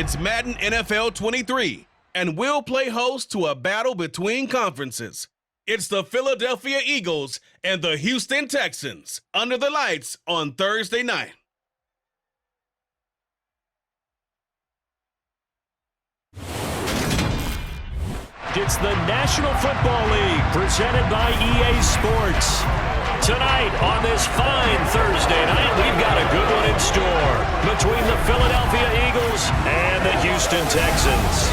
It's Madden NFL 23, and we'll play host to a battle between conferences. It's the Philadelphia Eagles and the Houston Texans under the lights on Thursday night. It's the National Football League presented by EA Sports. Tonight on this fine Thursday night, we've got a good one in store between the Philadelphia Eagles and the Houston Texans.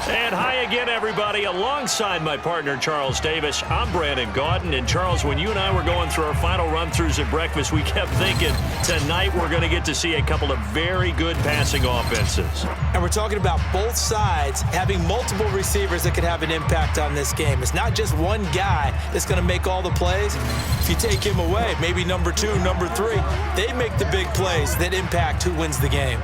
And hi again, everybody. Alongside my partner, Charles Davis, I'm Brandon Gaudin. And Charles, when you and I were going through our final run-throughs at breakfast, we kept thinking tonight we're going to get to see a couple of very good passing offenses. And we're talking about both sides having multiple receivers that could have an impact on this game. It's not just one guy that's going to make all the plays. If you take him away, maybe number 2, number 3, they make the big plays that impact who wins the game.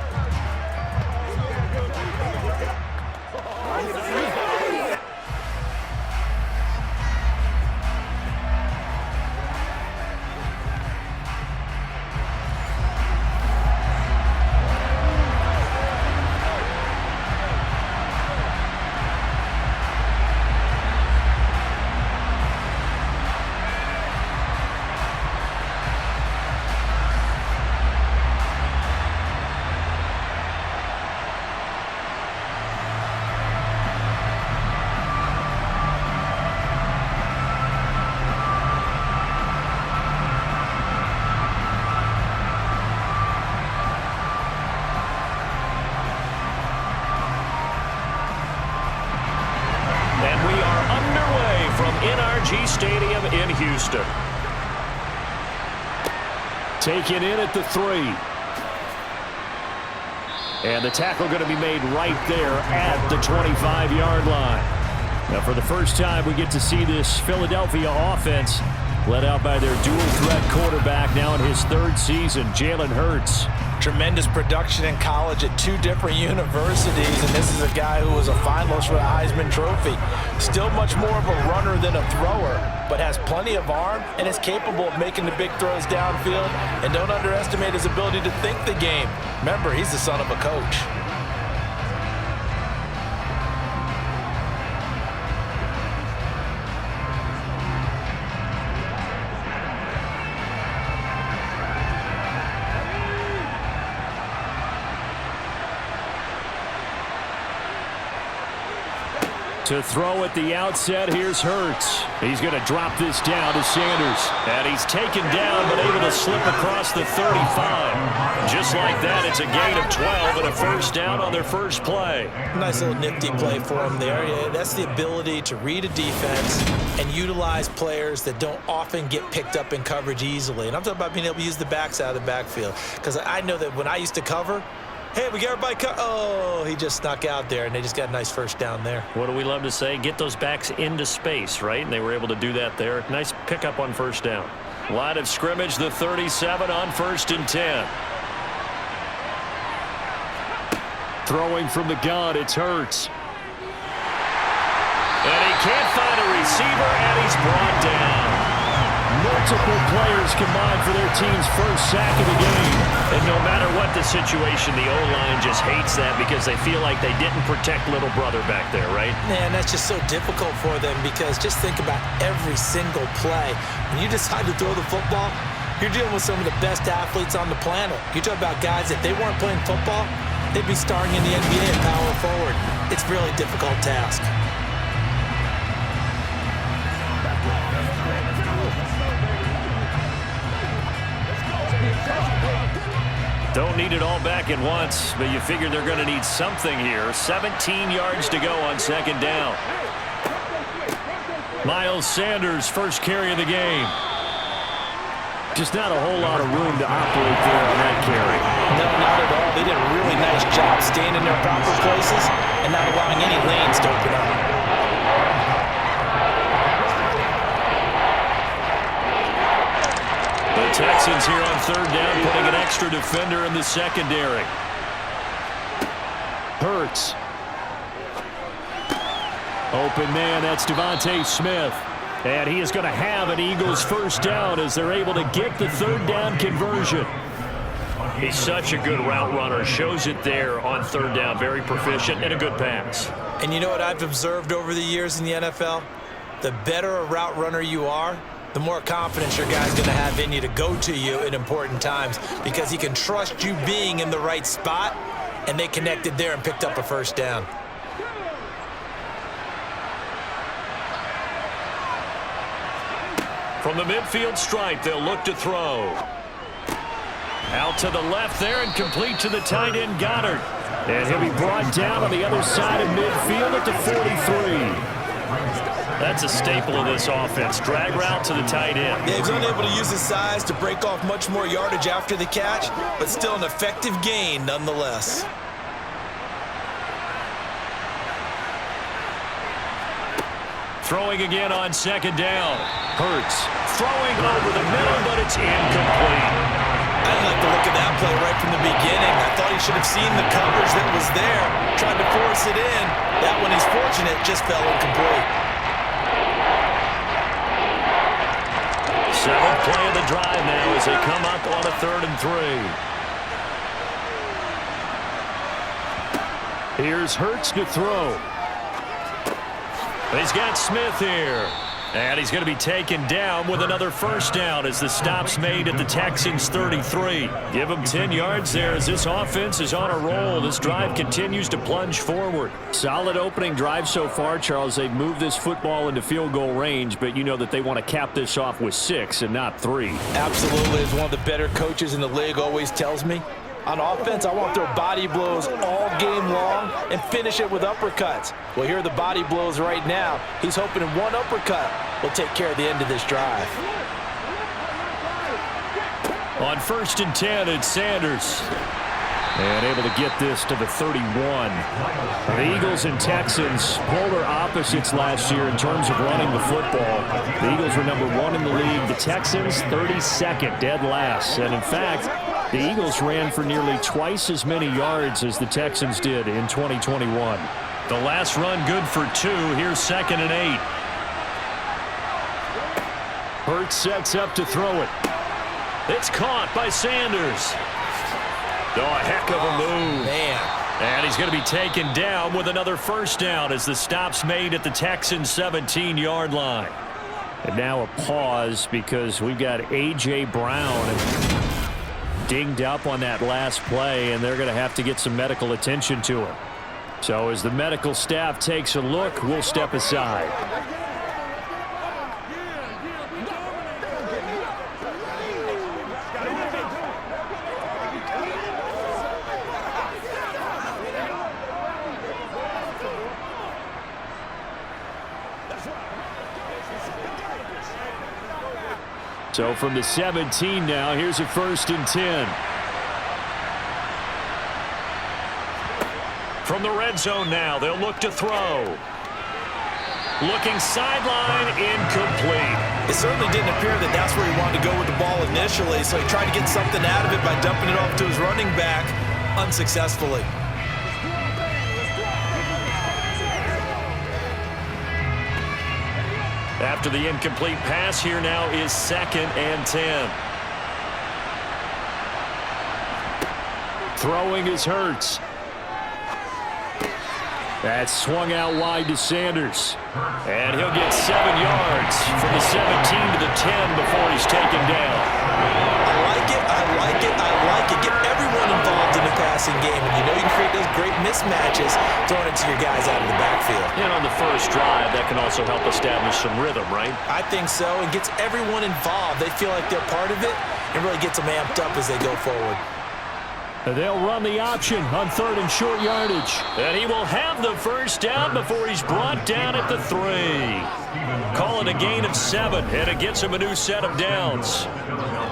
Stadium in Houston. Taken in at the 3. And the tackle going to be made right there at the 25-yard line. Now, for the first time, we get to see this Philadelphia offense led out by their dual-threat quarterback now in his 3rd season, Jalen Hurts. Tremendous production in college at 2 different universities, and this is a guy who was a finalist for the Heisman Trophy. Still much more of a runner than a thrower, but has plenty of arm and is capable of making the big throws downfield. And don't underestimate his ability to think the game. Remember, he's the son of a coach. To throw at the outset, here's Hurts. He's going to drop this down to Sanders. And he's taken down, but able to slip across the 35. Just like that, it's a gain of 12 and a first down on their first play. Nice little nifty play for him there. Yeah, that's the ability to read a defense and utilize players that don't often get picked up in coverage easily. And I'm talking about being able to use the backs out of the backfield. Because I know that when I used to cover, hey, we got everybody oh, he just snuck out there, and they just got a nice first down there. What do we love to say? Get those backs into space, right? And they were able to do that there. Nice pickup on first down. Line of scrimmage, the 37 on 1st and 10. Throwing from the gun, it's Hurts. And he can't find a receiver, and he's brought down. Multiple players combined for their team's first sack of the game. And no matter what the situation, the O-line just hates that because they feel like they didn't protect little brother back there, right? Man, that's just so difficult for them because just think about every single play. When you decide to throw the football, you're dealing with some of the best athletes on the planet. You talk about guys, if they weren't playing football, they'd be starring in the NBA at power forward. It's a really difficult task. Don't need it all back at once, but you figure they're going to need something here. 17 yards to go on 2nd down. Miles Sanders, first carry of the game. Just not a whole lot of room to operate there on that carry. No, not at all. They did a really nice job staying in their proper places and not allowing any lanes to open up. The Texans here on 3rd down, putting an extra defender in the secondary. Hurts. Open man, that's Devontae Smith. And he is going to have an Eagles first down as they're able to get the third down conversion. He's such a good route runner. Shows it there on third down. Very proficient and a good pass. And you know what I've observed over the years in the NFL? The better a route runner you are, the more confidence your guy's going to have in you to go to you at important times because he can trust you being in the right spot, and they connected there and picked up a first down. From the midfield stripe, they'll look to throw. Out to the left there and complete to the tight end, Goddard. And he'll be brought down on the other side of midfield at the 43. That's a staple of this offense. Drag route to the tight end. Yeah, he's unable to use his size to break off much more yardage after the catch, but still an effective gain nonetheless. Throwing again on second down. Hurts throwing over the middle, but it's incomplete. I didn't like the look of that play right from the beginning. I thought he should have seen the coverage that was there, tried to force it in. That one, he's fortunate, just fell incomplete. Seventh play of the drive now as they come up on a 3rd and 3. Here's Hurts to throw. He's got Smith here. And he's going to be taken down with another first down as the stop's made at the Texans' 33. Give him 10 yards there as this offense is on a roll. This drive continues to plunge forward. Solid opening drive so far, Charles. They've moved this football into field goal range, but you know that they want to cap this off with 6 and not 3. Absolutely. As one of the better coaches in the league always tells me, on offense, I want to throw body blows all game long and finish it with uppercuts. Well, here are the body blows right now. He's hoping one uppercut will take care of the end of this drive. On 1st and 10, it's Sanders. And able to get this to the 31. The Eagles and Texans, polar opposites last year in terms of running the football. The Eagles were number 1 in the league. The Texans, 32nd, dead last. And in fact, the Eagles ran for nearly twice as many yards as the Texans did in 2021. The last run good for 2. Here's 2nd and 8. Hurts sets up to throw it. It's caught by Sanders. Oh, a heck of a move. Man. And he's going to be taken down with another first down as the stop's made at the Texans' 17-yard line. And now a pause because we've got A.J. Brown dinged up on that last play, and they're going to have to get some medical attention to him. So as the medical staff takes a look, we'll step aside. So from the 17 now, here's a 1st and 10. From the red zone now, they'll look to throw. Looking sideline, incomplete. It certainly didn't appear that that's where he wanted to go with the ball initially, so he tried to get something out of it by dumping it off to his running back unsuccessfully. After the incomplete pass, here now is 2nd and 10. Throwing is Hurts. That's swung out wide to Sanders. And he'll get 7 yards from the 17 to the 10 before he's taken down. I like it, I like it, I like it. Get everyone involved in the passing game. And you know you can create those great mismatches throwing it to your guys out of the backfield. And on the first drive, that can also help establish some rhythm, right? I think so. It gets everyone involved. They feel like they're part of it and really gets them amped up as they go forward. They'll run the option on 3rd and short yardage. And he will have the first down before he's brought down at the 3. Call it a gain of 7, and it gets him a new set of downs.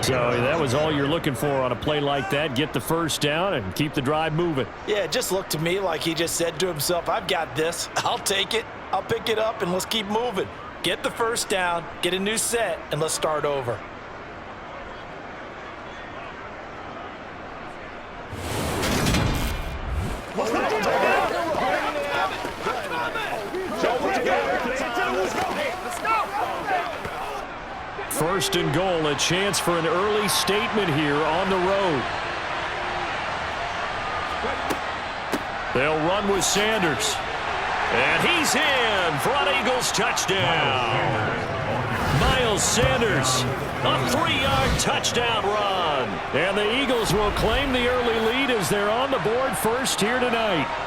So that was all you're looking for on a play like that. Get the first down and keep the drive moving. Yeah, it just looked to me like he just said to himself, I've got this. I'll take it. I'll pick it up, and let's keep moving. Get the first down, get a new set, and let's start over. first and goal, a chance for an early statement here on the road. They'll run with Sanders. And he's in for an Eagles touchdown. Miles Sanders, a 3-yard touchdown run. And the Eagles will claim the early lead as they're on the board first here tonight.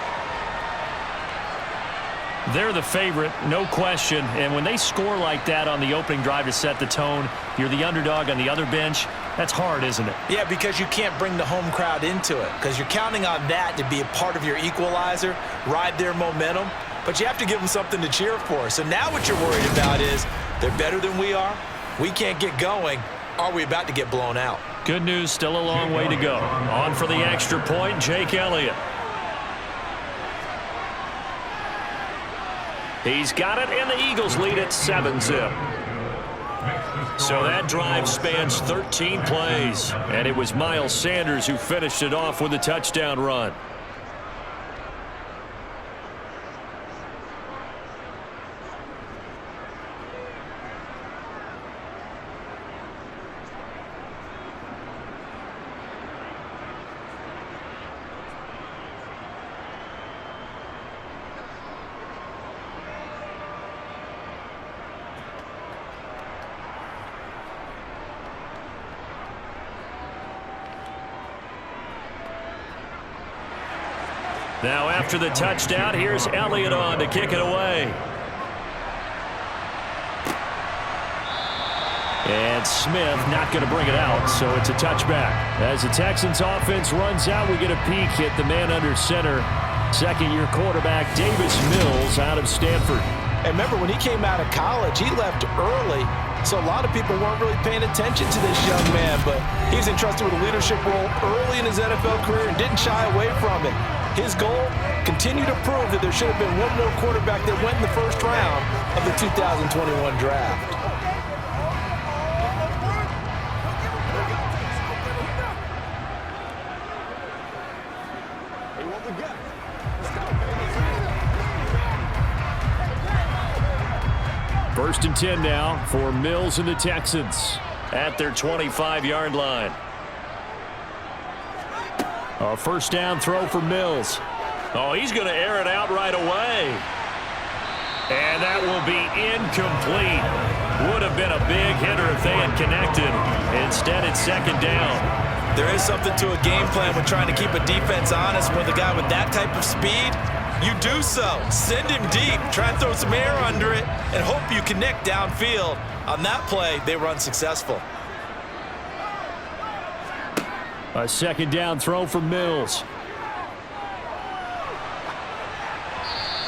They're the favorite, no question. And when they score like that on the opening drive to set the tone, you're the underdog on the other bench. That's hard, isn't it? Yeah, because you can't bring the home crowd into it because you're counting on that to be a part of your equalizer, ride their momentum. But you have to give them something to cheer for. So now what you're worried about is they're better than we are. We can't get going. Are we about to get blown out? Good news, still a long way to go. On for the extra point, Jake Elliott. He's got it, and the Eagles lead at 7-zip. So that drive spans 13 plays, and it was Miles Sanders who finished it off with a touchdown run. Now after the touchdown, here's Elliott on to kick it away. And Smith not going to bring it out, so it's a touchback. As the Texans offense runs out, we get a peek at the man under center. Second-year quarterback Davis Mills out of Stanford. And remember, when he came out of college, he left early. So a lot of people weren't really paying attention to this young man, but he's entrusted with a leadership role early in his NFL career and didn't shy away from it. His goal, continue to prove that there should have been one more quarterback that went in the first round of the 2021 draft. First and 10 now for Mills and the Texans at their 25-yard line. A first down throw for Mills. Oh, he's going to air it out right away. And that will be incomplete. Would have been a big hitter if they had connected. Instead, it's second down. There is something to a game plan with trying to keep a defense honest with a guy with that type of speed. You do so. Send him deep. Try and throw some air under it and hope you connect downfield. On that play, they were unsuccessful. A second down throw for Mills.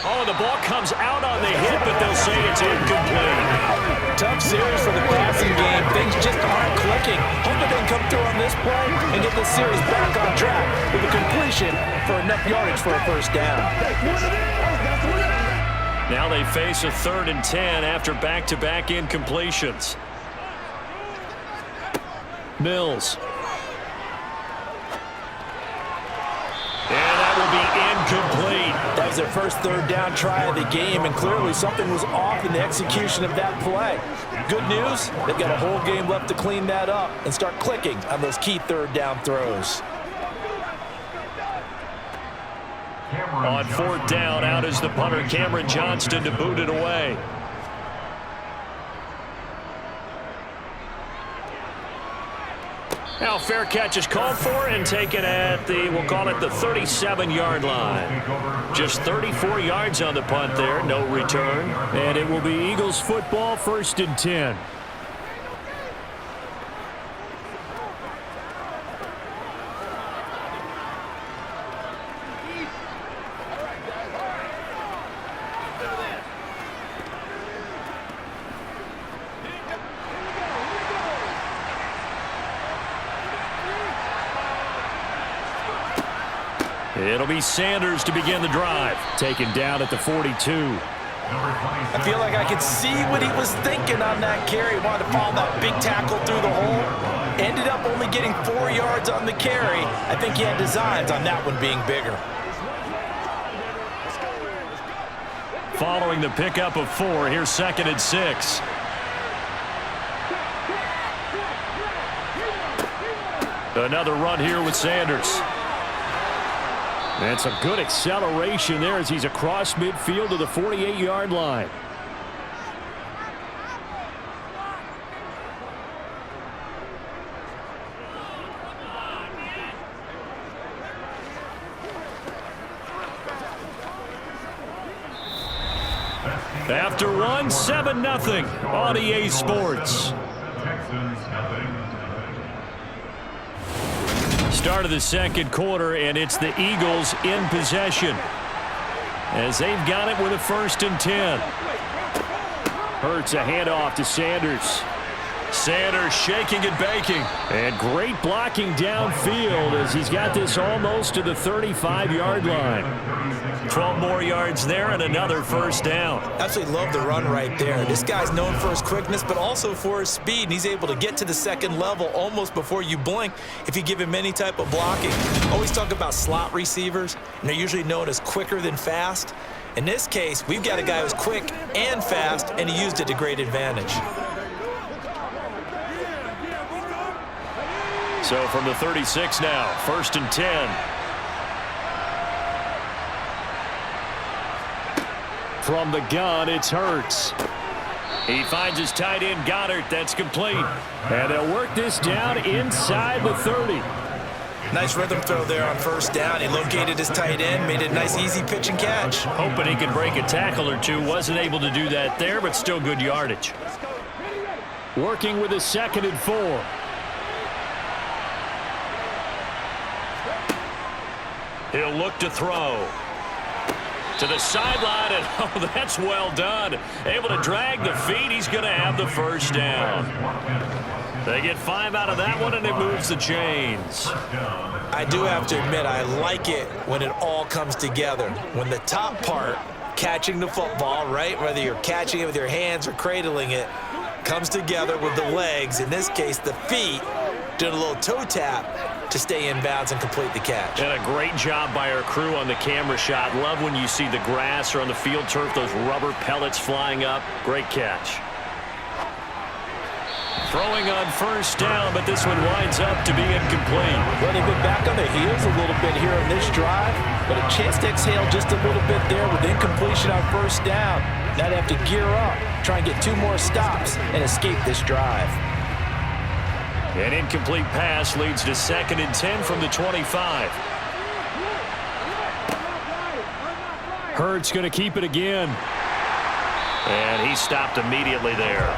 Oh, the ball comes out on the hit, but they'll say it's incomplete. Tough series for the passing game. Things just aren't clicking. Hope that they can come through on this play and get this series back on track with a completion for enough yardage for a first down. Now they face a 3rd and 10 after back-to-back incompletions. Mills. And that will be incomplete. That was their first third down try of the game, and clearly something was off in the execution of that play. Good news, they've got a whole game left to clean that up and start clicking on those key third down throws. On 4th down, out is the punter, Cameron Johnston, to boot it away. Now fair catch is called for and taken at the, we'll call it the 37-yard line. Just 34 yards on the punt there, no return. And it will be Eagles football, 1st and 10. It'll be Sanders to begin the drive. Taken down at the 42. I feel like I could see what he was thinking on that carry. He wanted to follow that big tackle through the hole. Ended up only getting 4 yards on the carry. I think he had designs on that one being bigger. Following the pickup of 4, here's 2nd and 6. Another run here with Sanders. And some good acceleration there as he's across midfield to the 48-yard line. After one, 7-0 on EA Sports. Start of the second quarter, and it's the Eagles in possession as they've got it with a 1st and 10. Hurts a handoff to Sanders. Sanders shaking and baking. And great blocking downfield as he's got this almost to the 35-yard line. 12 more yards there and another 1st down. Absolutely love the run right there. This guy's known for his quickness, but also for his speed. And he's able to get to the second level almost before you blink if you give him any type of blocking. Always talk about slot receivers, and they're usually known as quicker than fast. In this case, we've got a guy who's quick and fast, and he used it to great advantage. So from the 36 now, 1st and 10. From the gun, it's Hurts. He finds his tight end, Goddard. That's complete. And they'll work this down inside the 30. Nice rhythm throw there on 1st down. He located his tight end, made it a nice, easy pitch and catch. Hoping he could break a tackle or two. Wasn't able to do that there, but still good yardage. Working with a 2nd and 4. He'll look to throw. To the sideline, and oh, that's well done. Able to drag the feet. He's going to have the 1st down. They get 5 out of that one, and it moves the chains. I do have to admit, I like it when it all comes together. When the top part, catching the football, right, whether you're catching it with your hands or cradling it, comes together with the legs, in this case the feet, doing a little toe tap to stay in bounds and complete the catch. And a great job by our crew on the camera shot. Love when you see the grass or on the field turf, those rubber pellets flying up. Great catch. Throwing on 1st down, but this one winds up to be incomplete. Well, they've been back on their heels a little bit here on this drive, but a chance to exhale just a little bit there with incompletion on 1st down. Now they have to gear up, try and get 2 more stops and escape this drive. An incomplete pass leads to 2nd and 10 from the 25. Hurts going to keep it again. And he stopped immediately there.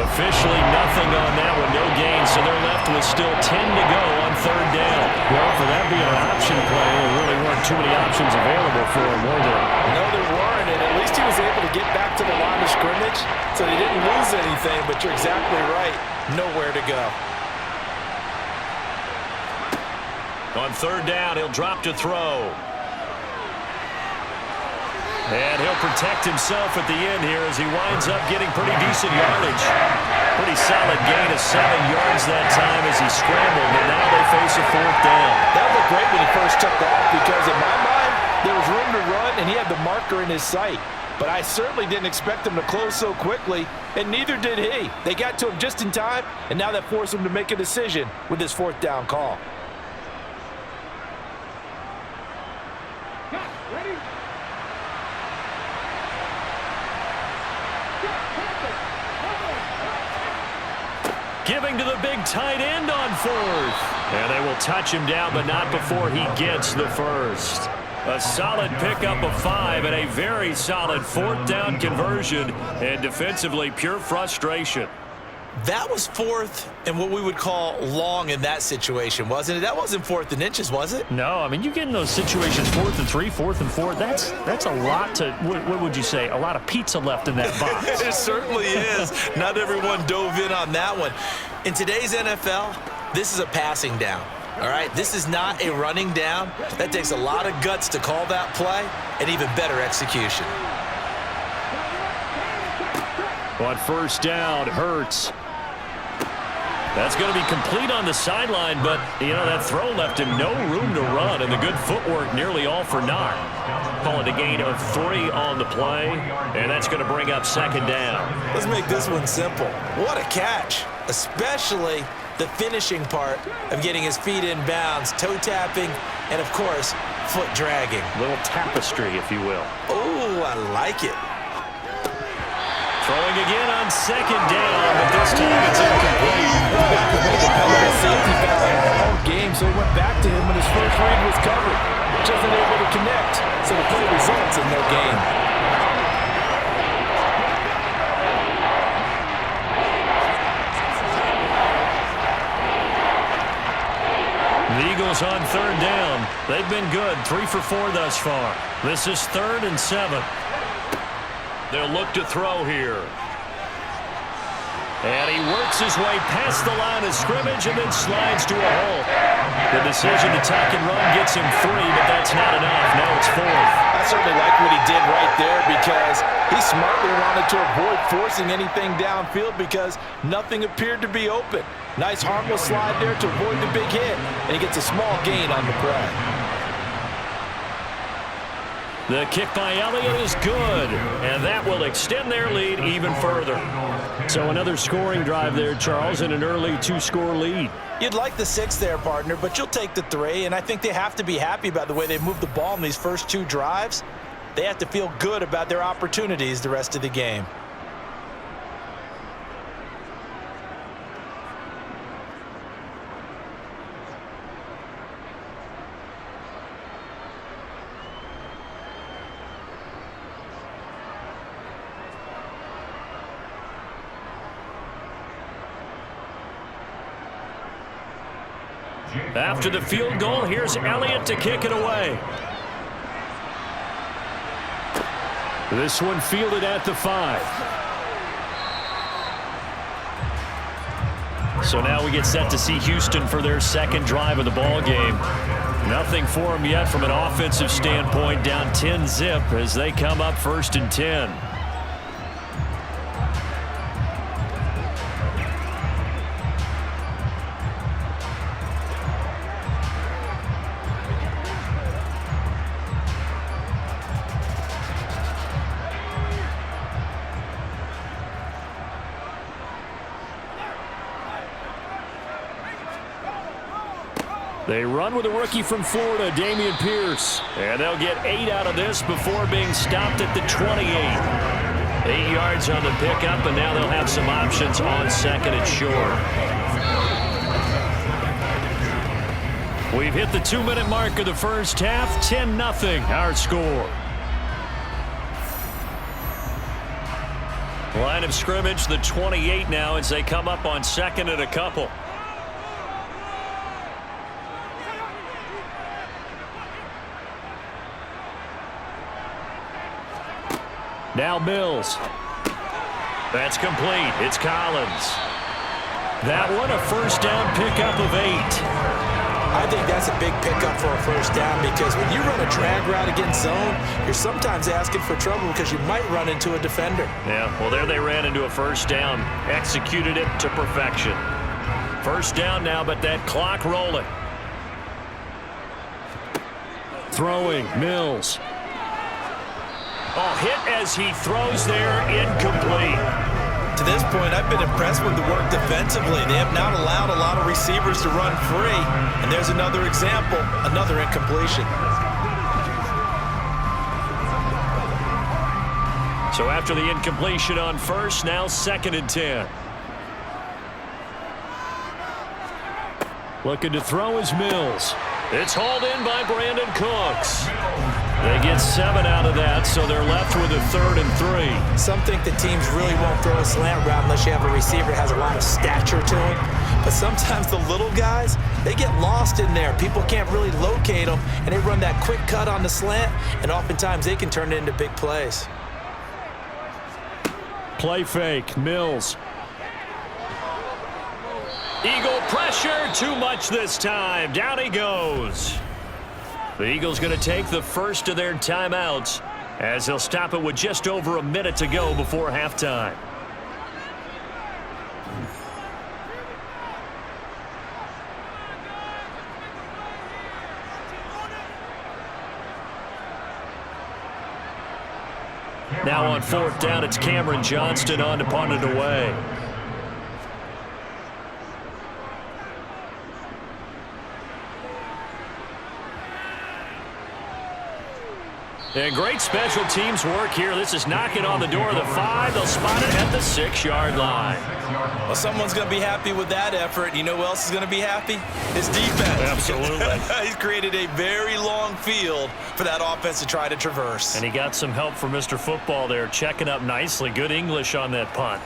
Officially nothing on that one, no gain, so they're left with still 10 to go on 3rd down. Well, for that being an option play, there really weren't too many options available for him, were there? No, there weren't, and at least he was able to get back to the line of scrimmage, so they didn't lose anything, but you're exactly right, nowhere to go. On 3rd down, he'll drop to throw. And he'll protect himself at the end here as he winds up getting pretty decent yardage. Pretty solid gain of 7 yards that time as he scrambled, but now they face a 4th down. That looked great when he first took off because in my mind, there was room to run and he had the marker in his sight. But I certainly didn't expect him to close so quickly, and neither did he. They got to him just in time, and now that forced him to make a decision with his 4th down call. Giving to the big tight end on 4th. And they will touch him down, but not before he gets the 1st. A solid pickup of 5 and a very solid 4th down conversion. And defensively, pure frustration. That was 4th and what we would call long in that situation, wasn't it? That wasn't 4th and inches, was it? No, I mean, you get in those situations 4th and 3, 4th and 4. That's a lot to, what would you say, a lot of pizza left in that box. It certainly is. Not everyone dove in on that one. In today's NFL, this is a passing down. All right, this is not a running down. That takes a lot of guts to call that play and even better execution. On 1st down, Hurts. That's going to be complete on the sideline, but, you know, that throw left him no room to run, and the good footwork nearly all for naught. Call it a gain of 3 on the play, and that's going to bring up 2nd down. Let's make this one simple. What a catch, especially the finishing part of getting his feet in bounds, toe tapping, and of course, foot dragging. Little tapestry, if you will. Oh, I like it. Throwing again on second down, but this time it's incomplete. Safety foul all game, so he went back to him when his first read was covered. Just unable to connect, so the play results in no gain. The Eagles on third down. They've been good, 3 for 4 thus far. This is 3rd and 7. They'll look to throw here. And he works his way past the line of scrimmage and then slides to a hole. The decision to tack and run gets him 3, but that's not enough. Now it's 4th. I certainly like what he did right there because he smartly wanted to avoid forcing anything downfield because nothing appeared to be open. Nice harmless slide there to avoid the big hit, and he gets a small gain on the play. The kick by Elliott is good, and that will extend their lead even further. So another scoring drive there, Charles, and an early 2-score lead. You'd like the 6 there, partner, but you'll take the 3, and I think they have to be happy about the way they moved the ball in these first 2 drives. They have to feel good about their opportunities the rest of the game. After the field goal, here's Elliott to kick it away. This one fielded at the 5. So now we get set to see Houston for their second drive of the ball game. Nothing for them yet from an offensive standpoint, down 10-zip as they come up 1st and 10. They run with a rookie from Florida, Dameon Pierce. And they'll get 8 out of this before being stopped at the 28. 8 yards on the pickup, and now they'll have some options on 2nd and short. We've hit the 2-minute mark of the first half, 10-0 our score. Line of scrimmage, the 28 now as they come up on 2nd and a couple. Now Mills. That's complete. It's Collins. That one a first down pickup of 8. I think that's a big pickup for a first down because when you run a drag route against zone, you're sometimes asking for trouble because you might run into a defender. Yeah, well, there they ran into a first down. Executed it to perfection. First down now, but that clock rolling. Throwing, Mills. Oh, hit as he throws there, incomplete. To this point, I've been impressed with the work defensively. They have not allowed a lot of receivers to run free. And there's another example, another incompletion. So after the incompletion on first, now 2nd and 10. Looking to throw is Mills. It's hauled in by Brandon Cooks. They get 7 out of that, so they're left with a 3rd and 3. Some think that teams really won't throw a slant route unless you have a receiver that has a lot of stature to him. But sometimes the little guys, they get lost in there. People can't really locate them, and they run that quick cut on the slant, and oftentimes they can turn it into big plays. Play fake, Mills. Eagle pressure, too much this time. Down he goes. The Eagles going to take the first of their timeouts as they'll stop it with just over a minute to go before halftime. Now on 4th down, it's Cameron Johnston on to punt it away. And great special teams work here. This is knocking on the door of the 5. They'll spot it at the 6-yard line. Well, someone's going to be happy with that effort. You know who else is going to be happy? His defense. Absolutely. He's created a very long field for that offense to try to traverse. And he got some help from Mr. Football there, checking up nicely. Good English on that punt.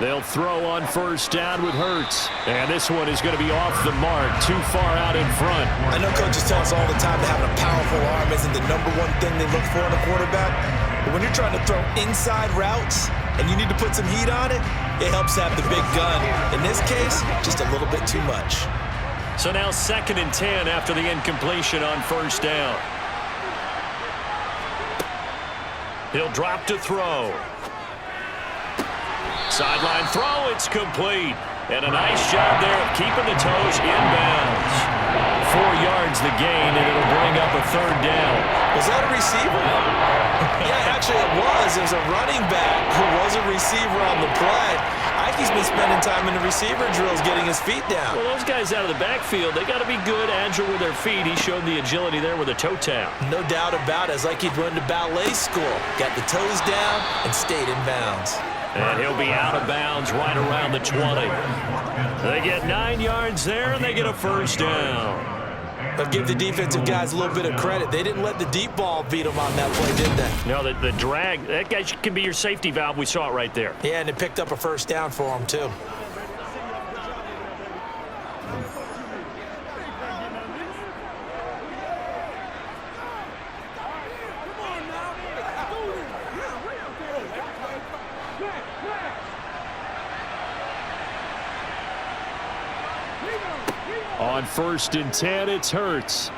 They'll throw on first down with Hurts. And this one is going to be off the mark, too far out in front. I know coaches tell us all the time that having a powerful arm isn't the #1 thing they look for in a quarterback. But when you're trying to throw inside routes and you need to put some heat on it, it helps have the big gun. In this case, just a little bit too much. So now 2nd and 10 after the incompletion on first down. He'll drop to throw. Sideline throw, it's complete. And a nice job there of keeping the toes inbounds. 4 yards the gain, and it'll bring up a 3rd down. Was that a receiver? Yeah, actually it was. It was a running back who was a receiver on the play. Ikey's been spending time in the receiver drills getting his feet down. Well, those guys out of the backfield, they got to be good, agile with their feet. He showed the agility there with a toe tap. No doubt about it. It's like he'd run to ballet school. Got the toes down and stayed in bounds. And he'll be out of bounds right around the 20. They get 9 yards there, and they get a first down. But give the defensive guys a little bit of credit. They didn't let the deep ball beat them on that play, did they? No, the drag, that guy can be your safety valve. We saw it right there. Yeah, and it picked up a first down for him, too. On 1st and 10, it's Hurts.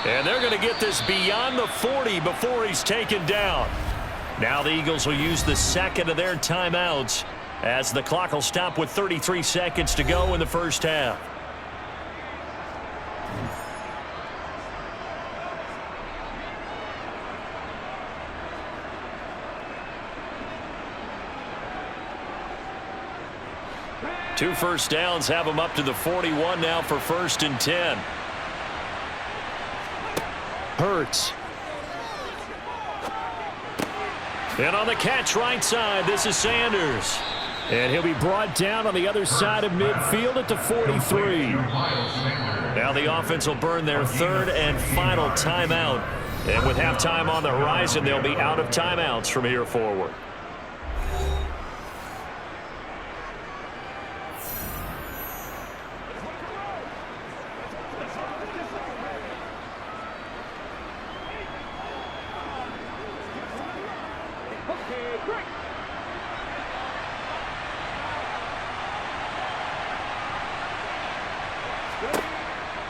And they're going to get this beyond the 40 before he's taken down. Now the Eagles will use the 2nd of their timeouts as the clock will stop with 33 seconds to go in the first half. Two first downs have them up to the 41 now for 1st and 10. Hurts. And on the catch right side, this is Sanders. And he'll be brought down on the other side of midfield at the 43. Now the offense will burn their 3rd and final timeout. And with halftime on the horizon, they'll be out of timeouts from here forward.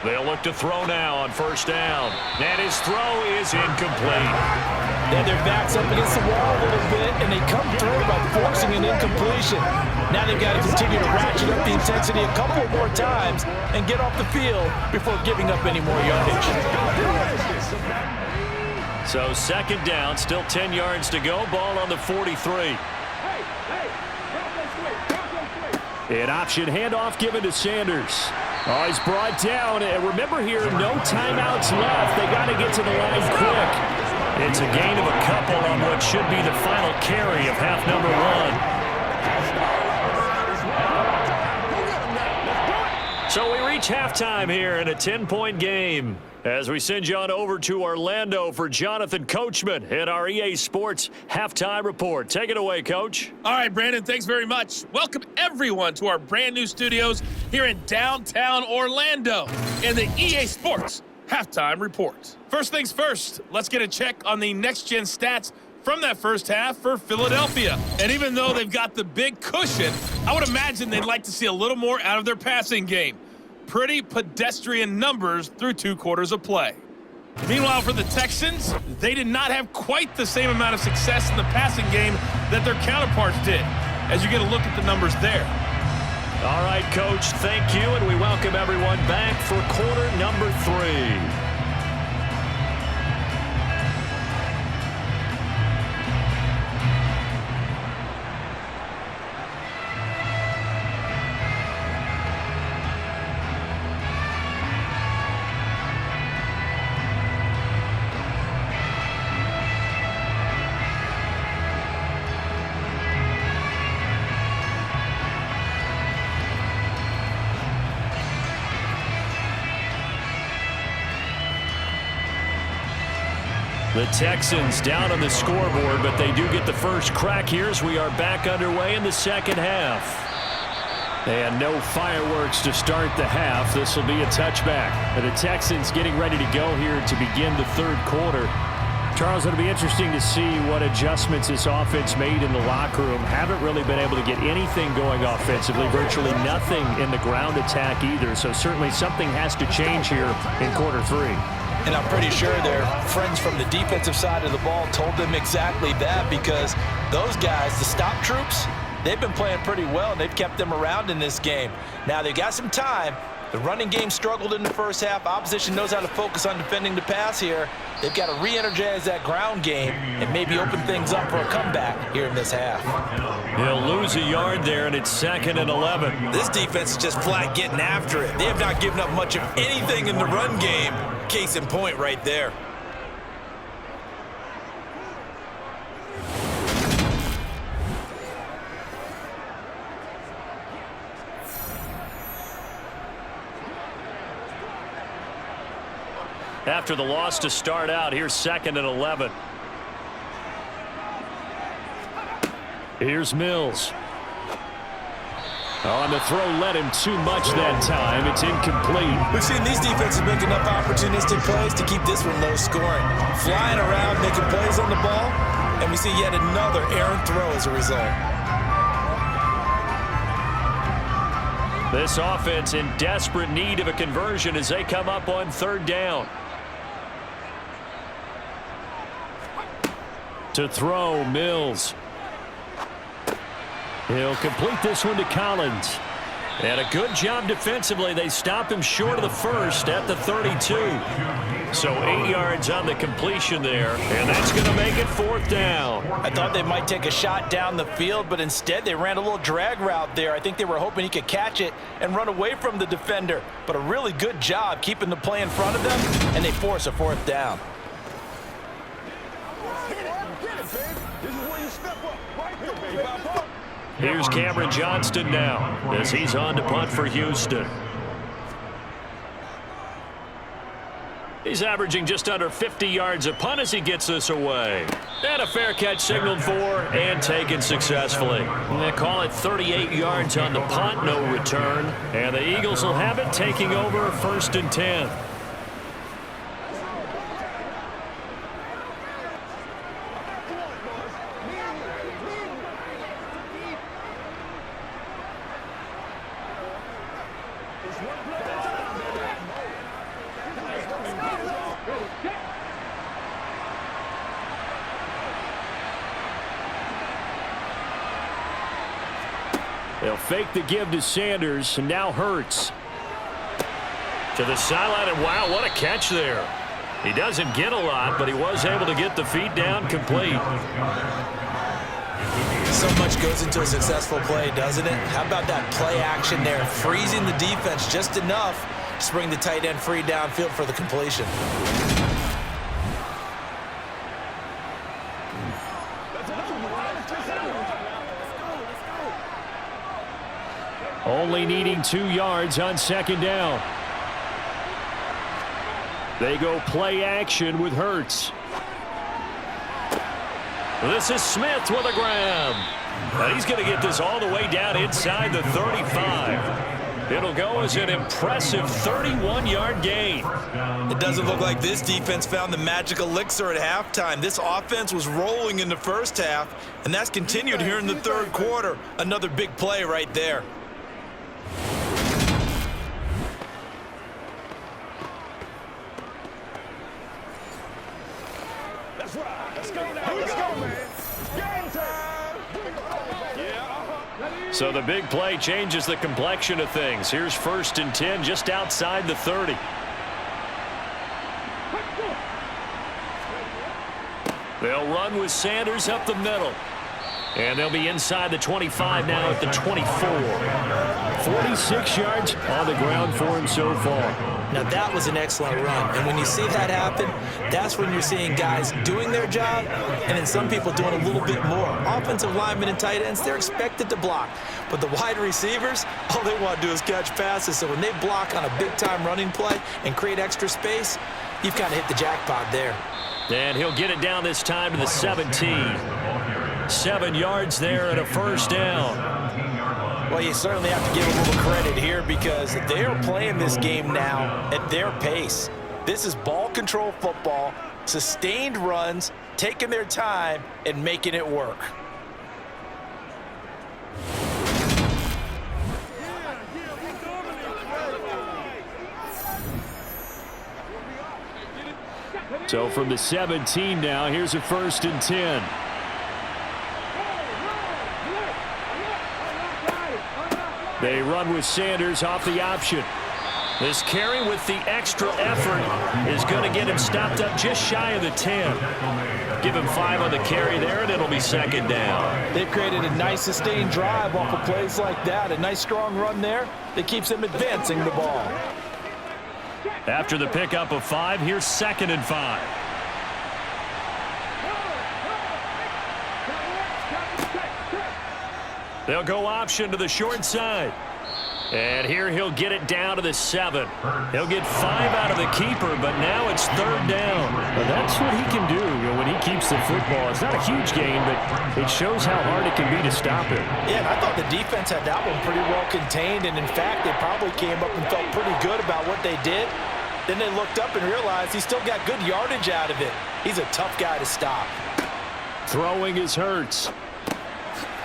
They'll look to throw now on first down. And his throw is incomplete. Yeah, their backs up against the wall a little bit, and they come through by forcing an incompletion. Now they've got to continue to ratchet up the intensity a couple more times and get off the field before giving up any more yardage. So 2nd down, still 10 yards to go. Ball on the 43. An option handoff given to Sanders. Oh, he's brought down. And remember here, no timeouts left. They got to get to the line quick. It's a gain of a couple on what should be the final carry of half number 1. So we reach halftime here in a 10-point game as we send you on over to Orlando for Jonathan Coachman at our EA Sports Halftime Report. Take it away, Coach. All right, Brandon, thanks very much. Welcome, everyone, to our brand new studios here in downtown Orlando in the EA Sports Halftime Report. First things first, let's get a check on the next-gen stats from that first half for Philadelphia. And even though they've got the big cushion, I would imagine they'd like to see a little more out of their passing game. Pretty pedestrian numbers through 2 quarters of play. Meanwhile, for the Texans, they did not have quite the same amount of success in the passing game that their counterparts did, as you get a look at the numbers there. All right, Coach, thank you, and we welcome everyone back for quarter number 3. The Texans down on the scoreboard, but they do get the first crack here as we are back underway in the second half. And no fireworks to start the half. This will be a touchback. And the Texans getting ready to go here to begin the third quarter. Charles, it'll be interesting to see what adjustments this offense made in the locker room. Haven't really been able to get anything going offensively, virtually nothing in the ground attack either. So certainly something has to change here in quarter 3. And I'm pretty sure their friends from the defensive side of the ball told them exactly that, because those guys, the stop troops, they've been playing pretty well, and they've kept them around in this game. Now, they've got some time. The running game struggled in the first half. Opposition knows how to focus on defending the pass here. They've got to re-energize that ground game and maybe open things up for a comeback here in this half. He'll lose a yard there, and it's 2nd and 11. This defense is just flat getting after it. They have not given up much of anything in the run game. Case in point right there. After the loss to start out, here's 2nd and 11. Here's Mills. On the throw, led him too much that time. It's incomplete. We've seen these defenses make enough opportunistic plays to keep this one low scoring. Flying around, making plays on the ball, and we see yet another errant throw as a result. This offense in desperate need of a conversion as they come up on 3rd down. To throw, Mills. He'll complete this one to Collins. And a good job defensively. They stop him short of the first at the 32. So 8 yards on the completion there, and that's going to make it 4th down. I thought they might take a shot down the field, but instead they ran a little drag route there. I think they were hoping he could catch it and run away from the defender. But a really good job keeping the play in front of them, and they force a 4th down. Here's Cameron Johnston now as he's on to punt for Houston. He's averaging just under 50 yards a punt as he gets this away. And a fair catch signaled for and taken successfully. They call it 38 yards on the punt, no return. And the Eagles will have it, taking over 1st and 10. They'll fake the give to Sanders, and now Hurts. To the sideline, and wow, what a catch there. He doesn't get a lot, but he was able to get the feet down complete. So much goes into a successful play, doesn't it? How about that play action there, freezing the defense just enough to bring the tight end free downfield for the completion. Only needing 2 yards on 2nd down. They go play action with Hurts. This is Smith with a grab. And he's going to get this all the way down inside the 35. It'll go as an impressive 31-yard gain. It doesn't look like this defense found the magic elixir at halftime. This offense was rolling in the first half, and that's continued here in the third quarter. Another big play right there. So the big play changes the complexion of things. Here's 1st and 10 just outside the 30. They'll run with Sanders up the middle. And they'll be inside the 25 now at the 24. 46 yards on the ground for him so far. Now that was an excellent run. And when you see that happen, that's when you're seeing guys doing their job and then some people doing a little bit more. Offensive linemen and tight ends, they're expected to block. But the wide receivers, all they want to do is catch passes. So when they block on a big-time running play and create extra space, you've kind of hit the jackpot there. And he'll get it down this time to the 17. 7 yards there and a 1st down. Well, you certainly have to give a little credit here because they are playing this game now at their pace. This is ball control football, sustained runs, taking their time and making it work. So from the 17 now, here's a 1st and 10. They run with Sanders off the option. This carry with the extra effort is going to get him stopped up just shy of the 10. Give him 5 on the carry there, and it'll be 2nd down. They've created a nice sustained drive off of plays like that. A nice strong run there that keeps them advancing the ball. After the pickup of 5, here's 2nd and 5. They'll go option to the short side. And here he'll get it down to the 7. He'll get 5 out of the keeper, but now it's 3rd down. Well, that's what he can do when he keeps the football. It's not a huge gain, but it shows how hard it can be to stop it. Yeah, and I thought the defense had that one pretty well contained, and in fact, they probably came up and felt pretty good about what they did. Then they looked up and realized he still got good yardage out of it. He's a tough guy to stop. Throwing is Hurts.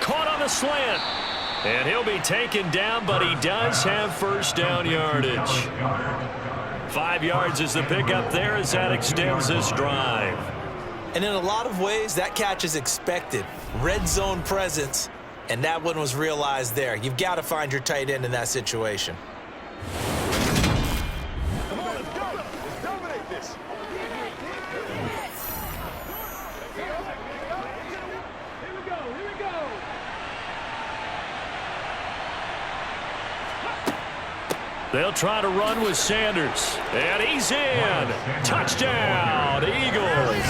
Caught on the slant. And he'll be taken down, but he does have 1st down yardage. 5 yards is the pickup there as that extends this drive. And in a lot of ways, that catch is expected. Red zone presence, and that one was realized there. You've got to find your tight end in that situation. They'll try to run with Sanders. And he's in. Touchdown, Eagles.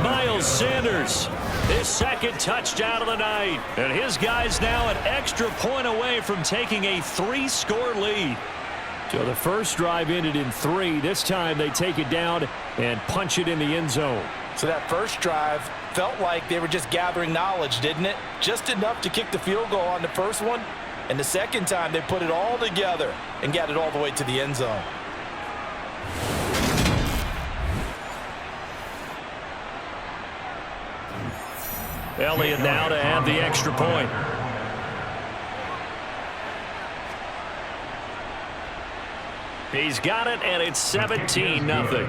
Miles Sanders, his 2nd touchdown of the night. And his guys now an extra point away from taking a 3-score lead. So the first drive ended in 3. This time they take it down and punch it in the end zone. So that first drive felt like they were just gathering knowledge, didn't it? Just enough to kick the field goal on the first one. And the second time, they put it all together and got it all the way to the end zone. Elliott now to add the extra point. He's got it, and it's 17-0.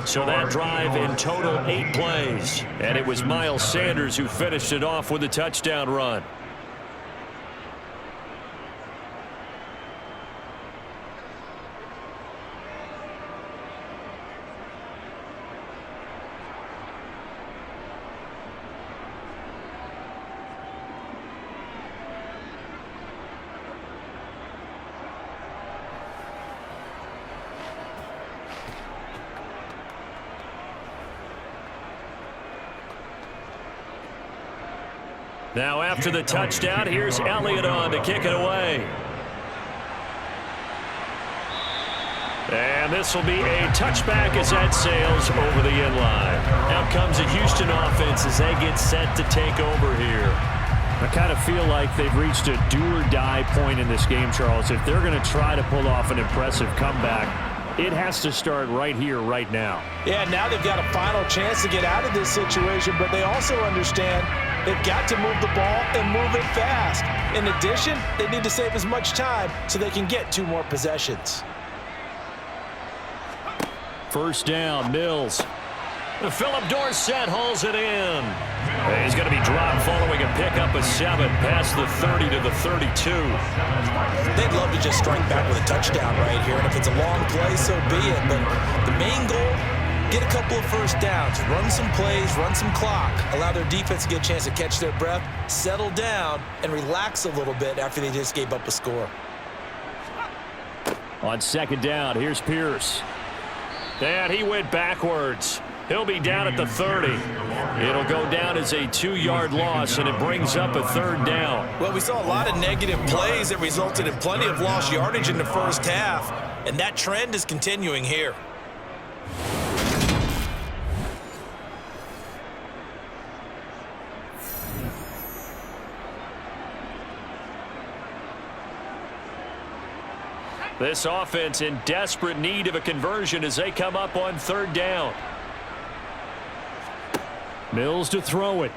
So that drive in total 8 plays. And it was Miles Sanders who finished it off with a touchdown run. Now after the touchdown, here's Elliott on to kick it away. And this will be a touchback as that sails over the end line. Out comes the Houston offense as they get set to take over here. I kind of feel like they've reached a do-or-die point in this game, Charles. If they're going to try to pull off an impressive comeback, it has to start right here, right now. Yeah, now they've got a final chance to get out of this situation, but they also understand they've got to move the ball and move it fast. In addition, they need to save as much time so they can get 2 more possessions. 1st down, Mills. Philip Dorsett hauls it in. He's going to be dropped following a pickup of 7 past the 30 to the 32. They'd love to just strike back with a touchdown right here, and if it's a long play, so be it. But the main goal, get a couple of first downs, run some plays, run some clock, allow their defense to get a chance to catch their breath, settle down, and relax a little bit after they just gave up a score. On second down, here's Pierce. And he went backwards. He'll be down at the 30. It'll go down as a 2-yard loss, and it brings up a third down. Well, we saw a lot of negative plays that resulted in plenty of lost yardage in the first half, and that trend is continuing here. This offense in desperate need of a conversion as they come up on third down. Mills to throw it.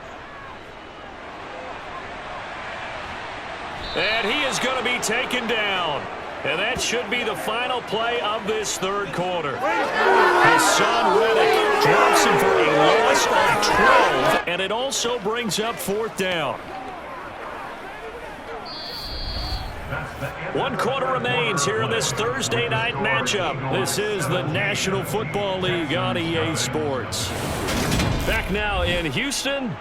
And he is going to be taken down. And that should be the final play of this third quarter. Hassan Reddick drops him for a loss of 12, and it also brings up fourth down. 1 quarter remains here in this Thursday night matchup. This is the National Football League on EA Sports. Back now in Houston,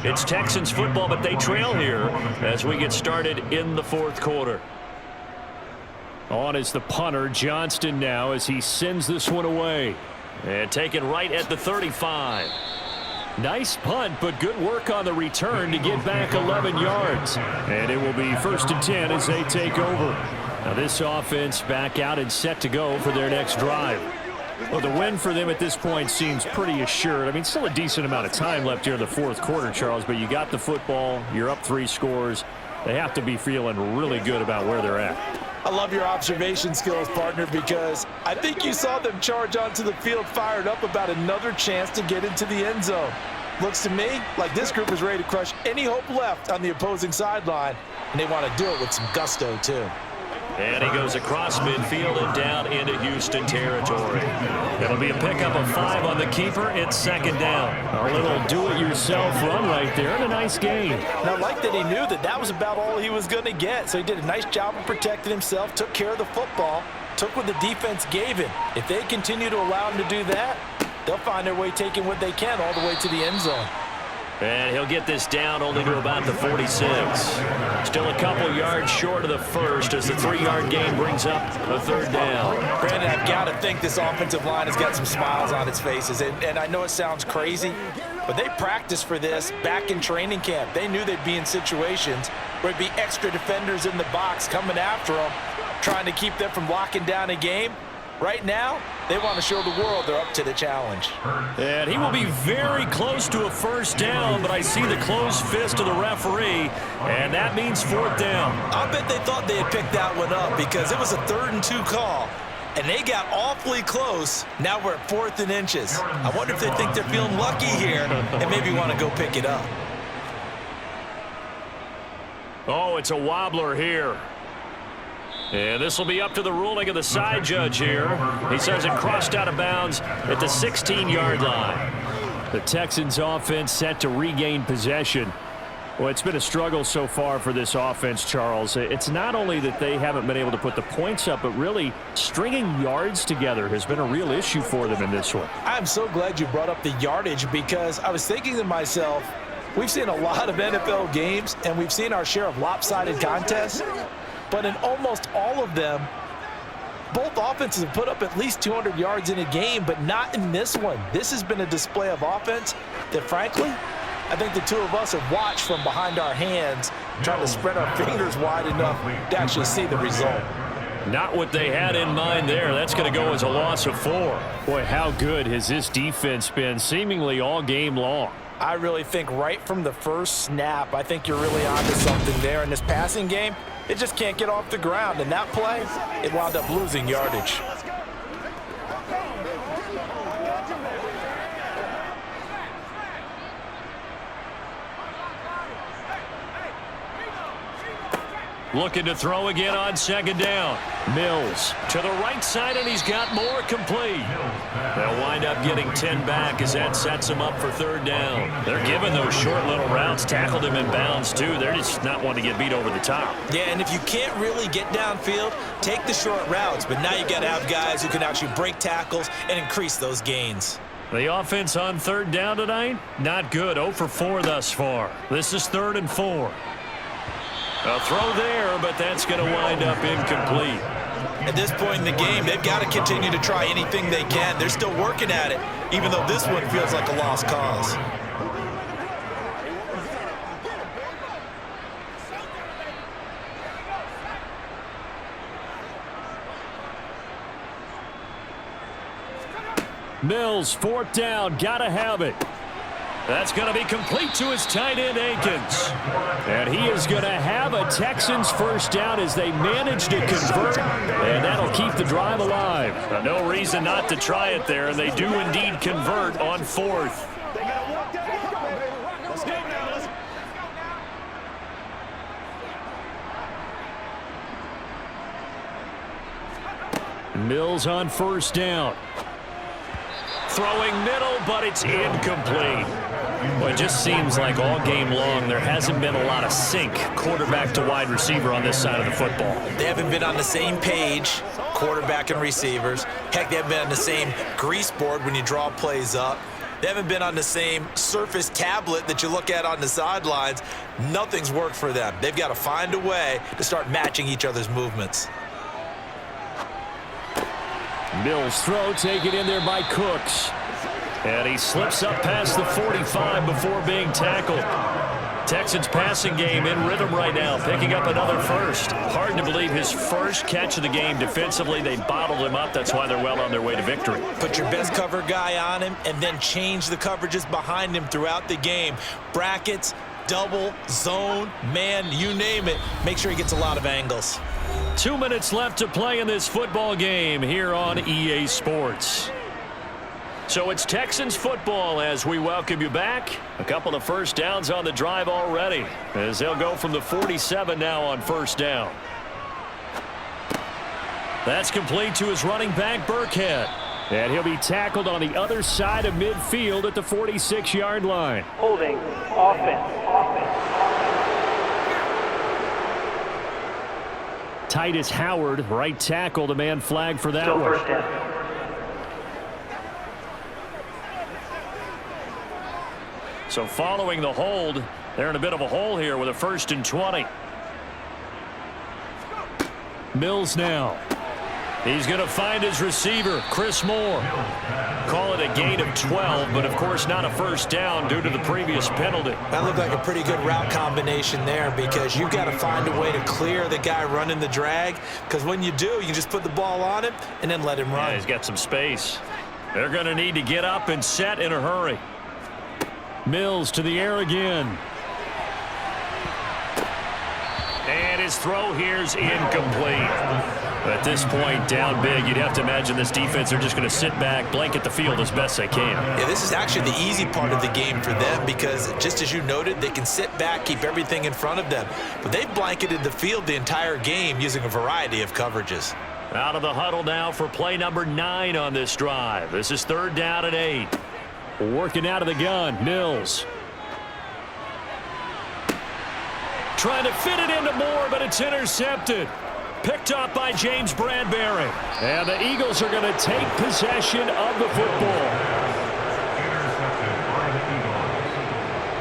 it's Texans football, but they trail here as we get started in the fourth quarter. On is the punter, Johnston, now as he sends this one away. And taken right at the 35. Nice punt, but good work on the return to get back 11 yards. And it will be 1st and 10 as they take over. Now this offense back out and set to go for their next drive. Well, the win for them at this point seems pretty assured. I mean, still a decent amount of time left here in the fourth quarter, Charles, but you got the football, you're up 3 scores. They have to be feeling really good about where they're at. I love your observation skills, partner, because I think you saw them charge onto the field fired up about another chance to get into the end zone. Looks to me like this group is ready to crush any hope left on the opposing sideline, and they want to do it with some gusto, too. And he goes across midfield and down into Houston territory. It'll be a pickup of 5 on the keeper. It's second down. A little do-it-yourself run right there and a nice gain. And I like that he knew that that was about all he was going to get. So he did a nice job of protecting himself, took care of the football, took what the defense gave him. If they continue to allow him to do that, they'll find their way taking what they can all the way to the end zone. And he'll get this down only to about the 46. Still a couple yards short of the first as the 3-yard gain brings up a third down. Brandon, I've got to think this offensive line has got some smiles on its faces. And I know it sounds crazy, but they practiced for this back in training camp. They knew they'd be in situations where it'd be extra defenders in the box coming after them, trying to keep them from locking down a game. Right now, they want to show the world they're up to the challenge. And he will be very close to a first down, but I see the closed fist of the referee, and that means fourth down. I bet they thought they had picked that one up because it was a 3rd and 2 call, and they got awfully close. Now we're at 4th and inches. I wonder if they think they're feeling lucky here and maybe want to go pick it up. Oh, it's a wobbler here. And this will be up to the ruling of the side judge here. He says it crossed out of bounds at the 16-yard line. The Texans offense set to regain possession. Well, it's been a struggle so far for this offense, Charles. It's not only that they haven't been able to put the points up, but really stringing yards together has been a real issue for them in this one. I'm so glad you brought up the yardage because I was thinking to myself, we've seen a lot of NFL games and we've seen our share of lopsided contests. But in almost all of them, both offenses have put up at least 200 yards in a game, but not in this one. This has been a display of offense that, frankly, I think the two of us have watched from behind our hands, trying to spread our fingers wide enough to actually see the result. Not what they had in mind there. That's going to go as a loss of 4. Boy, how good has this defense been seemingly all game long? I really think right from the first snap, I think you're really onto something there. In this passing game, it just can't get off the ground. And that play, it wound up losing yardage. Looking to throw again on second down. Mills to the right side, and he's got more complete. They'll wind up getting 10 back as that sets him up for third down. They're giving those short little routes. Tackled him in bounds, too. They're just not wanting to get beat over the top. Yeah, and if you can't really get downfield, take the short routes. But now you got to have guys who can actually break tackles and increase those gains. The offense on third down tonight, not good. 0 for 4 thus far. This is 3rd and 4. A throw there, but that's going to wind up incomplete. At this point in the game, they've got to continue to try anything they can. They're still working at it, even though this one feels like a lost cause. Mills, 4th down, got to have it. That's going to be complete to his tight end, Akins. And he is going to have a Texans first down as they manage to convert, and that'll keep the drive alive. No reason not to try it there, and they do indeed convert on 4th. Mills on first down. Throwing middle, but it's incomplete. Well, it just seems like all game long there hasn't been a lot of sync quarterback to wide receiver on this side of the football. They haven't been on the same page, quarterback and receivers. Heck, they haven't been on the same grease board when you draw plays up. They haven't been on the same Surface tablet that you look at on the sidelines. Nothing's worked for them. They've got to find a way to start matching each other's movements. Mills throw taken in there by Cooks. And he slips up past the 45 before being tackled. Texans passing game in rhythm right now, picking up another first. Hard to believe his first catch of the game defensively. They bottled him up. That's why they're well on their way to victory. Put your best cover guy on him and then change the coverages behind him throughout the game. Brackets, double, zone, man, you name it. Make sure he gets a lot of angles. 2 minutes left to play in this football game here on EA Sports. So it's Texans football as we welcome you back. A couple of first downs on the drive already as they'll go from the 47 now on first down. That's complete to his running back, Burkhead. And he'll be tackled on the other side of midfield at the 46-yard line. Holding, offense. Titus Howard, right tackle, the man flagged for that Still one. first down. So following the hold, they're in a bit of a hole here with a 1st and 20. Mills now. He's going to find his receiver, Chris Moore. Call it a gain of 12, but of course not a first down due to the previous penalty. That looked like a pretty good route combination there because you've got to find a way to clear the guy running the drag, because when you do, you can just put the ball on him and then let him run. Yeah, he's got some space. They're going to need to get up and set in a hurry. Mills to the air again. And his throw here's incomplete. At this point, down big, you'd have to imagine this defense are just going to sit back, blanket the field as best they can. Yeah, this is actually the easy part of the game for them because, just as you noted, they can sit back, keep everything in front of them. But they've blanketed the field the entire game using a variety of coverages. Out of the huddle now for play number 9 on this drive. This is 3rd down and 8. Working out of the gun, Mills. Trying to fit it into Moore, but it's intercepted. Picked up by James Bradbury. And the Eagles are going to take possession of the football.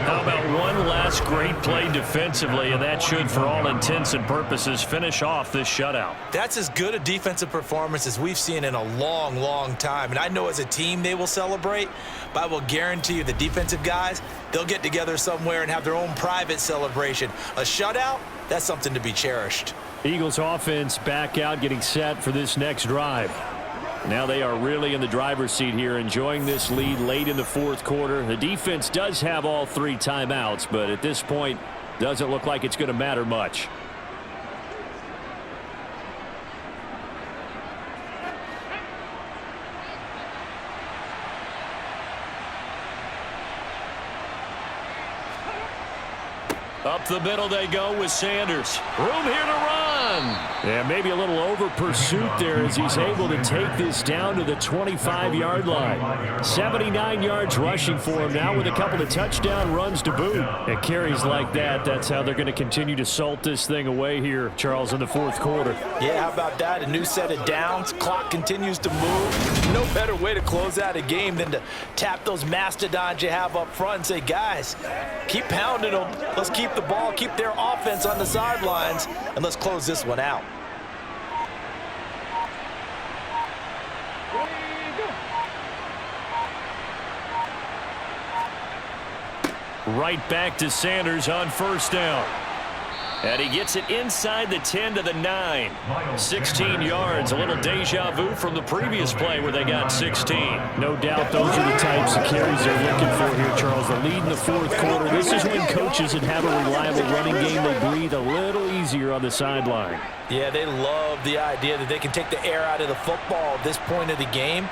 How about one last great play defensively, and that should, for all intents and purposes, finish off this shutout. That's as good a defensive performance as we've seen in a long, long time. And I know as a team they will celebrate, but I will guarantee you the defensive guys, they'll get together somewhere and have their own private celebration. A shutout, that's something to be cherished. Eagles offense back out, getting set for this next drive. Now they are really in the driver's seat here, enjoying this lead late in the 4th quarter. The defense does have all 3 timeouts, but at this point, doesn't look like it's going to matter much. Up the middle they go with Sanders. Room here to run. And maybe a little over pursuit there as he's able to take this down to the 25-yard line. 79 yards rushing for him now with a couple of touchdown runs to boot. And carries like that, that's how they're going to continue to salt this thing away here, Charles, in the fourth quarter. Yeah, how about that? A new set of downs. Clock continues to move. No better way to close out a game than to tap those mastodons you have up front and say, guys, keep pounding them. Let's keep the ball, keep their offense on the sidelines, and let's close this one out. Right back to Sanders on first down. And he gets it inside the 10 to the 9. 16 yards, a little deja vu from the previous play where they got 16. No doubt those are the types of carries they're looking for here, Charles. The lead in the fourth quarter. This is when coaches that have a reliable running game, they breathe a little easier on the sideline. Yeah, they love the idea that they can take the air out of the football at this point of the game.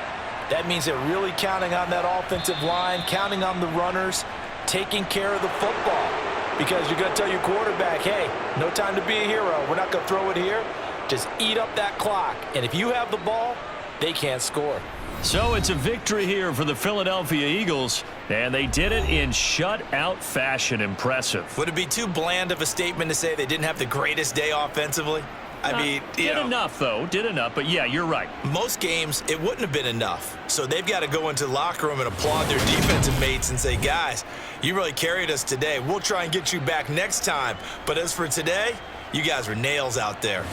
That means they're really counting on that offensive line, counting on the runners, taking care of the football. Because you're going to tell your quarterback, hey, no time to be a hero. We're not going to throw it here. Just eat up that clock. And if you have the ball, they can't score. So it's a victory here for the Philadelphia Eagles, and they did it in shutout fashion. Impressive. Would it be too bland of a statement to say they didn't have the greatest day offensively? I mean, did enough, though. Did enough. But, yeah, you're right. Most games, it wouldn't have been enough. So they've got to go into the locker room and applaud their defensive mates and say, guys, you really carried us today. We'll try and get you back next time. But as for today, you guys were nails out there.